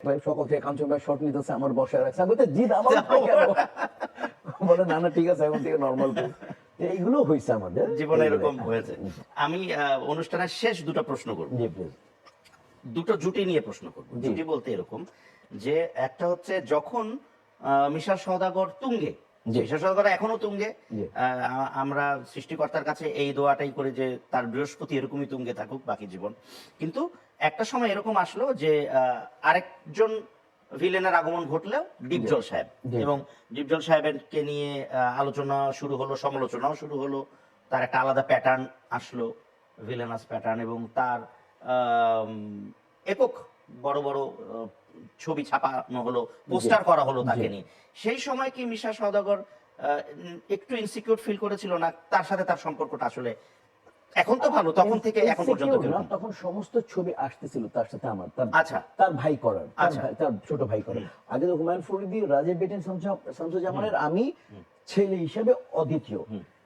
ভাই সকাল থেকে কাঞ্চন ভাই শর্ট নিতেছে, আমার বসায় রাখছে, আমি বলতে জিদ আমার উপরে কেন? বলে না না ঠিক আছে, এখন থেকে নর্মাল করি। এইগুলো হয়েছে আমাদের জীবনে, এরকম হয়েছে। আমি অনুষ্ঠানের শেষ দুটো প্রশ্ন করব, জি প্লিজ। দুটো জুটি নিয়ে প্রশ্ন করব। জি। জুটি বলতে এরকম যে একটা হচ্ছে যখন মিশা সওদাগর তুঙ্গে, জি। মিশা সওদাগর এখনো তুঙ্গে, জি। আমরা সৃষ্টিকর্তার কাছে এই দোয়াটাই করি যে তার বৃহস্পতি এরকমই তুঙ্গে থাকুক বাকি জীবন। কিন্তু একটা সময় এরকম আসলো যে আরেকজন ভিলেনের আগমন ঘটলেও ডিপজল সাহেব, জি। এবং ডিপজল সাহেবকে নিয়ে আলোচনা শুরু হলো, সমালোচনাও শুরু হলো। তার একটা আলাদা প্যাটার্ন আসলো, ভিলেনাস প্যাটার্ন, এবং তার আম, একক বড় বড় ছবি ছাপানো হলো, পোস্টার করা হলো তাকে জি। নিয়ে। সেই সময় কি মিশা সওদাগর একটু ইনসিকিউর ফিল করেছিল, না তার সাথে তার সম্পর্কটা আসলে এখন তো ভালো, তখন থেকে এখন পর্যন্ত Insecure না, কিরকম? তখন সমস্ত ছবি আসতেছিল তার সাথে আমার, তার আচ্ছা। তার ভাই করার, তার আচ্ছা। তার ছোট ভাই করার। আগে তো হুমায়ুন ফরিদি, রাজীব বেটেন, শামসুজ্জামানের আমি ছেলে হিসেবে অদ্বিতীয়।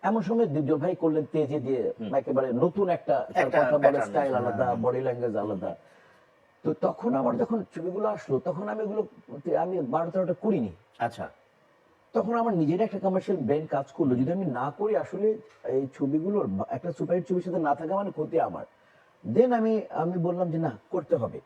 এমন সময় ডিপজল ভাই করলেন তেজে দিয়ে, একেবারে নতুন একটা, তার একটা কথা বলার pattern, স্টাইল হ্যাঁ। আলাদা, বডি ল্যাঙ্গুয়েজ আলাদা। তো তখন আমার যখন ছবিগুলো আসলো, তখন আমি এগুলো, আমি 12-13টা করিনি। আচ্ছা। তখন আমার নিজের একটা কমার্শিয়াল ব্রেন কাজ করলো, যদি আমি না করি আসলে এই ছবিগুলোর একটা সুপারহিট ছবির সাথে না থাকা মানে ক্ষতি আমার। দেন আমি আমি বললাম যে না, করতে হবে।